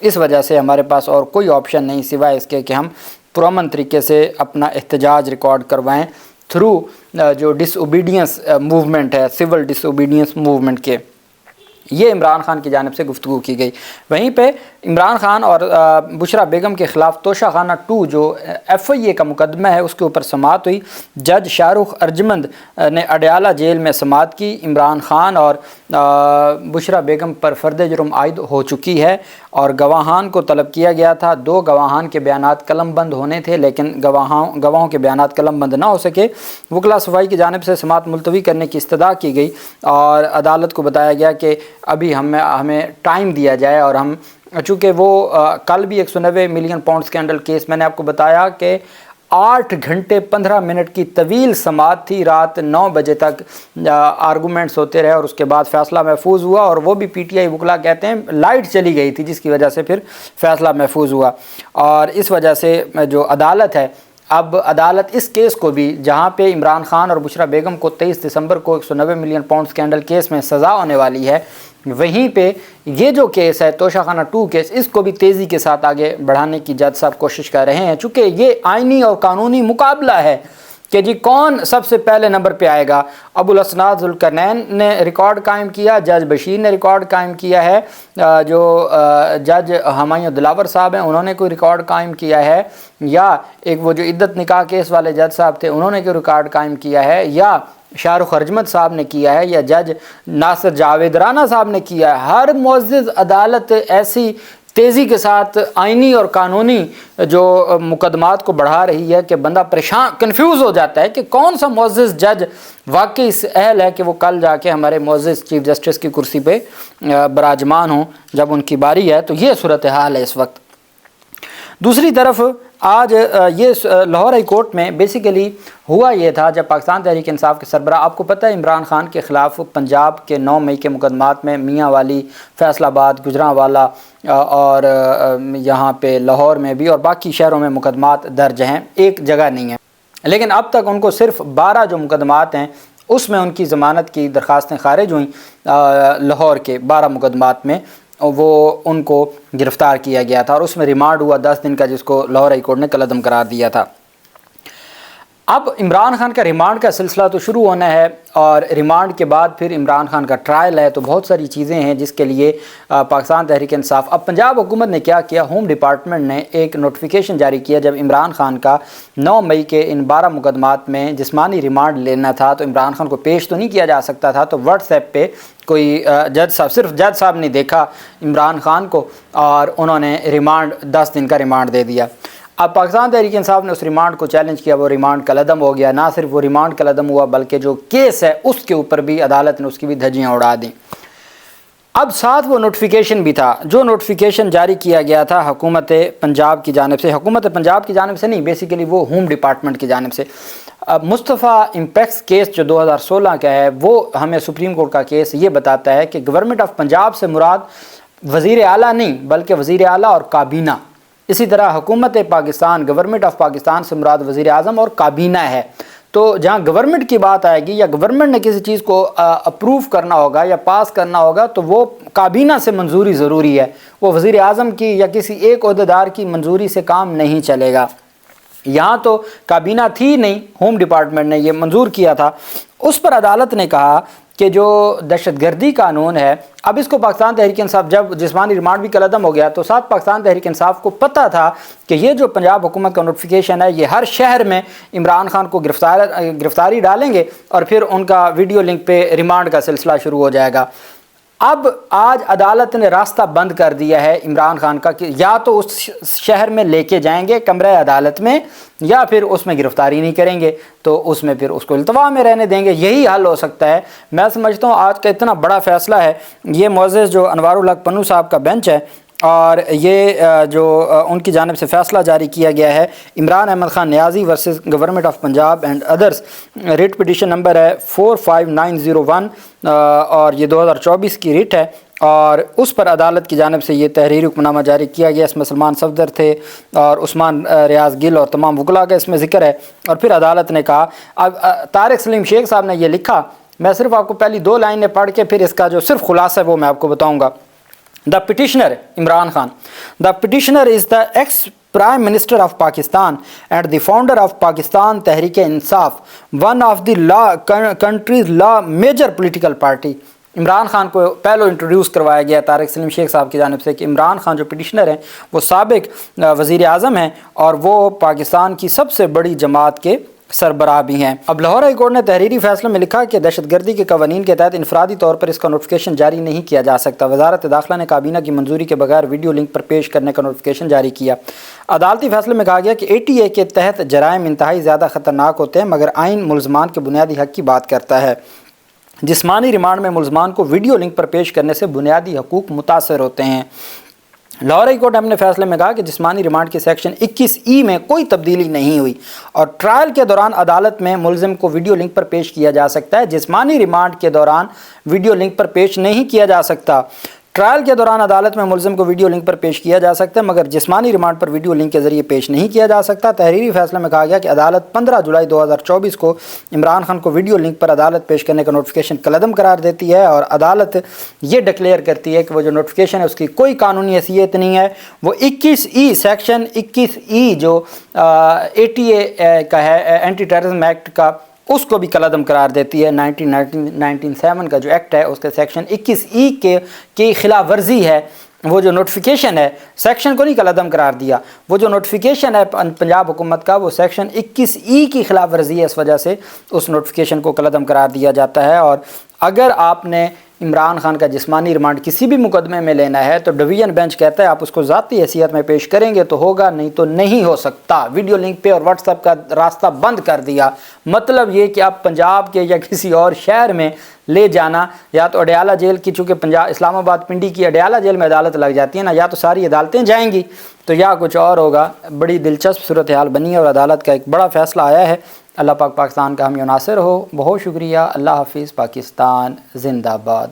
اس وجہ سے ہمارے پاس اور کوئی آپشن نہیں سوائے اس کے کہ ہم پرامن طریقے سے اپنا احتجاج ریکارڈ کروائیں تھرو جو ڈس اوبیڈینس موومنٹ ہے، سول ڈس اوبیڈینس موومنٹ کے۔ یہ عمران خان کی جانب سے گفتگو کی گئی۔ وہیں پہ عمران خان اور بشرا بیگم کے خلاف توشہ خانہ 2 جو FIA کا مقدمہ ہے اس کے اوپر سماعت ہوئی۔ جج شاہ رخ ارجمند نے اڈیالہ جیل میں سماعت کی۔ عمران خان اور بشرا بیگم پر فرد جرم عائد ہو چکی ہے اور گواہان کو طلب کیا گیا تھا۔ 2 گواہان کے بیانات قلم بند ہونے تھے لیکن گواہوں کے بیانات قلم بند نہ ہو سکے۔ وکلا صفائی کی جانب سے سماعت ملتوی کرنے کی استدعا کی گئی اور عدالت کو بتایا گیا کہ ابھی ہمیں ٹائم دیا جائے، اور ہم چونکہ وہ کل بھی 190 ملین پاؤنڈ اسکینڈل کیس میں نے آپ کو بتایا کہ 8 گھنٹے 15 منٹ کی طویل سماعت تھی، رات 9 بجے تک آرگومنٹس ہوتے رہے اور اس کے بعد فیصلہ محفوظ ہوا، اور وہ بھی PTI وکلا کہتے ہیں لائٹ چلی گئی تھی جس کی وجہ سے پھر فیصلہ محفوظ ہوا۔ اور اس وجہ سے جو عدالت ہے، اب عدالت اس کیس کو بھی جہاں پہ عمران خان اور بشرا بیگم کو 23 دسمبر کو 190 ملین پاؤنڈ اسکینڈل کیس میں سزا ہونے والی ہے، وہیں پہ یہ جو کیس ہے توشہ خانہ 2 کیس، اس کو بھی تیزی کے ساتھ آگے بڑھانے کی جج صاحب کوشش کر رہے ہیں، چونکہ یہ آئینی اور قانونی مقابلہ ہے کہ جی کون سب سے پہلے نمبر پہ آئے گا۔ ابو الاسناد ذوالقرنین نے ریکارڈ قائم کیا، جج بشیر نے ریکارڈ قائم کیا ہے، جو جج ہمایوں دلاور صاحب ہیں انہوں نے کوئی ریکارڈ قائم کیا ہے، یا ایک وہ جو عدت نکاح کیس والے جج صاحب تھے انہوں نے کوئی ریکارڈ قائم کیا ہے، یا شاہ رخ ارجمند صاحب نے کیا ہے، یا جج ناصر جاوید رانا صاحب نے کیا ہے۔ ہر معزز عدالت ایسی تیزی کے ساتھ آئینی اور قانونی جو مقدمات کو بڑھا رہی ہے کہ بندہ پریشان کنفیوز ہو جاتا ہے کہ کون سا معزز جج واقعی اس اہل ہے کہ وہ کل جا کے ہمارے معزز چیف جسٹس کی کرسی پہ براجمان ہوں جب ان کی باری ہے۔ تو یہ صورتحال ہے اس وقت۔ دوسری طرف آج یہ لاہور ہائی کورٹ میں بیسیکلی ہوا یہ تھا جب پاکستان تحریک انصاف کے سربراہ، آپ کو پتہ ہے عمران خان کے خلاف پنجاب کے 9 مئی کے مقدمات میں میاں والی، فیصل آباد، گجرانوالہ اور یہاں پہ لاہور میں بھی اور باقی شہروں میں مقدمات درج ہیں، ایک جگہ نہیں ہے، لیکن اب تک ان کو صرف 12 جو مقدمات ہیں اس میں ان کی ضمانت کی درخواستیں خارج ہوئیں۔ لاہور کے 12 مقدمات میں وہ ان کو گرفتار کیا گیا تھا اور اس میں ریمانڈ ہوا 10 دن کا، جس کو لاہور ہائی کورٹ نے کالعدم قرار دیا تھا۔ اب عمران خان کا ریمانڈ کا سلسلہ تو شروع ہونا ہے اور ریمانڈ کے بعد پھر عمران خان کا ٹرائل ہے، تو بہت ساری چیزیں ہیں جس کے لیے پاکستان تحریک انصاف، اب پنجاب حکومت نے کیا کیا، ہوم ڈپارٹمنٹ نے ایک نوٹیفیکیشن جاری کیا جب عمران خان کا 9 مئی کے ان 12 مقدمات میں جسمانی ریمانڈ لینا تھا تو عمران خان کو پیش تو نہیں کیا جا سکتا تھا، تو واٹس ایپ پہ کوئی صرف جج صاحب نے دیکھا عمران خان کو اور انہوں نے ریمانڈ 10 دن کا ریمانڈ دے دیا۔ اب پاکستان تحریک انصاف نے اس ریمانڈ کو چیلنج کیا، وہ ریمانڈ کالعدم ہو گیا۔ نہ صرف وہ ریمانڈ کالعدم ہوا بلکہ جو کیس ہے اس کے اوپر بھی عدالت نے اس کی بھی دھجیاں اڑا دیں۔ اب ساتھ وہ نوٹیفیکیشن بھی تھا، جو نوٹیفیکیشن جاری کیا گیا تھا حکومت پنجاب کی جانب سے، حکومت پنجاب کی جانب سے نہیں، بیسیکلی وہ ہوم ڈپارٹمنٹ کی جانب سے۔ مصطفیٰ امپیکس کیس جو 2016 کا ہے، وہ ہمیں سپریم کورٹ کا کیس یہ بتاتا ہے کہ گورنمنٹ آف پنجاب سے مراد وزیر اعلیٰ نہیں بلکہ وزیر اعلیٰ اور کابینہ، اسی طرح حکومت پاکستان، گورنمنٹ آف پاکستان سے مراد وزیر اعظم اور کابینہ ہے۔ تو جہاں گورنمنٹ کی بات آئے گی یا گورنمنٹ نے کسی چیز کو اپروو کرنا ہوگا یا پاس کرنا ہوگا تو وہ کابینہ سے منظوری ضروری ہے، وہ وزیر اعظم کی یا کسی ایک عہدیدار کی منظوری سے کام نہیں چلے گا۔ یہاں تو کابینہ تھی نہیں، ہوم ڈپارٹمنٹ نے یہ منظور کیا تھا۔ اس پر عدالت نے کہا کہ جو دہشت گردی قانون ہے، اب اس کو پاکستان تحریک انصاف، جب جسمانی ریمانڈ بھی کالعدم ہو گیا تو ساتھ پاکستان تحریک انصاف کو پتہ تھا کہ یہ جو پنجاب حکومت کا نوٹیفیکیشن ہے یہ ہر شہر میں عمران خان کو گرفتاری ڈالیں گے اور پھر ان کا ویڈیو لنک پہ ریمانڈ کا سلسلہ شروع ہو جائے گا۔ اب آج عدالت نے راستہ بند کر دیا ہے عمران خان کا کہ یا تو اس شہر میں لے کے جائیں گے کمرہ عدالت میں یا پھر اس میں گرفتاری نہیں کریں گے، تو اس میں پھر اس کو التوا میں رہنے دیں گے، یہی حل ہو سکتا ہے۔ میں سمجھتا ہوں آج کا اتنا بڑا فیصلہ ہے، یہ معزز جو انوار الحق پنو صاحب کا بینچ ہے اور یہ جو ان کی جانب سے فیصلہ جاری کیا گیا ہے، Imran Ahmed Khan Niazi versus government of Punjab and others, writ petition number ہے 45901 اور یہ 2024 کی ریٹ ہے، اور اس پر عدالت کی جانب سے یہ تحریری حکم نامہ جاری کیا گیا۔ اس میں سلمان صفدر تھے اور عثمان ریاض گل اور تمام وکلاء کا اس میں ذکر ہے۔ اور پھر عدالت نے کہا، اب طارق سلیم شیخ صاحب نے یہ لکھا، میں صرف آپ کو پہلی 2 لائنیں پڑھ کے پھر اس کا جو صرف خلاصہ ہے وہ میں آپ کو بتاؤں گا۔ The petitioner, Imran Khan. The petitioner is the ex-Prime Minister of Pakistan and the founder of Pakistan Tehreek-e-Insaf, one of the country's major political party. Imran Khan کو پہلو انٹروڈیوس کروایا گیا طارق سلیم شیخ صاحب کی جانب سے کہ عمران خان جو پٹیشنر ہیں وہ سابق وزیر اعظم ہیں اور وہ پاکستان کی سب سے بڑی جماعت کے سربراہ بھی ہیں۔ اب لاہور ہائی کورٹ نے تحریری فیصلے میں لکھا کہ دہشت گردی کے قوانین کے تحت انفرادی طور پر اس کا نوٹیفیکیشن جاری نہیں کیا جا سکتا۔ وزارت داخلہ نے کابینہ کی منظوری کے بغیر ویڈیو لنک پر پیش کرنے کا نوٹیفیکیشن جاری کیا۔ عدالتی فیصلے میں کہا گیا کہ ATA کے تحت جرائم انتہائی زیادہ خطرناک ہوتے ہیں، مگر آئین ملزمان کے بنیادی حق کی بات کرتا ہے۔ جسمانی ریمانڈ میں ملزمان کو ویڈیو لنک پر پیش کرنے سے بنیادی حقوق متاثر ہوتے ہیں۔ لاہور ہائی کورٹ نے اپنے فیصلے میں کہا کہ جسمانی ریمانڈ کے سیکشن 21E میں کوئی تبدیلی نہیں ہوئی اور ٹرائل کے دوران عدالت میں ملزم کو ویڈیو لنک پر پیش کیا جا سکتا ہے۔ جسمانی ریمانڈ کے دوران ویڈیو لنک پر پیش نہیں کیا جا سکتا۔ ٹرائل کے دوران عدالت میں ملزم کو ویڈیو لنک پر پیش کیا جا سکتا ہے، مگر جسمانی ریمانڈ پر ویڈیو لنک کے ذریعے پیش نہیں کیا جا سکتا۔ تحریری فیصلے میں کہا گیا کہ عدالت 15 جولائی 2024 کو عمران خان کو ویڈیو لنک پر عدالت پیش کرنے کا نوٹیفیکیشن کالعدم قرار دیتی ہے اور عدالت یہ ڈکلیئر کرتی ہے کہ وہ جو نوٹیفیکیشن ہے اس کی کوئی قانونی حیثیت نہیں ہے۔ وہ 21E سیکشن 21E جو ATA کا ہے، اینٹی ٹیررزم ایکٹ کا، اس کو بھی کالعدم قرار دیتی ہے۔ 1997 کا جو ایکٹ ہے اس کے سیکشن 21E کی خلاف ورزی ہے۔ وہ جو نوٹیفیکیشن ہے سیکشن کو نہیں کالعدم قرار دیا، وہ جو نوٹیفیکیشن ہے پنجاب حکومت کا وہ سیکشن 21E کی خلاف ورزی ہے، اس وجہ سے اس نوٹیفیکیشن کو کالعدم قرار دیا جاتا ہے۔ اور اگر آپ نے عمران خان کا جسمانی ریمانڈ کسی بھی مقدمے میں لینا ہے تو ڈویژن بینچ کہتا ہے آپ اس کو ذاتی حیثیت میں پیش کریں گے تو ہوگا، نہیں تو نہیں ہو سکتا۔ ویڈیو لنک پہ اور واٹس ایپ کا راستہ بند کر دیا۔ مطلب یہ کہ آپ پنجاب کے یا کسی اور شہر میں لے جانا، یا تو اڈیالہ جیل کی، چونکہ اسلام آباد پنڈی کی اڈیالہ جیل میں عدالت لگ جاتی ہے نا، یا تو ساری عدالتیں جائیں گی تو یا کچھ اور ہوگا۔ بڑی دلچسپ صورتحال بنی ہے اور عدالت کا ایک بڑا فیصلہ آیا ہے۔ اللہ پاک پاکستان کا حامی و ناصر ہو۔ بہت شکریہ۔ اللہ حافظ۔ پاکستان زندہ باد۔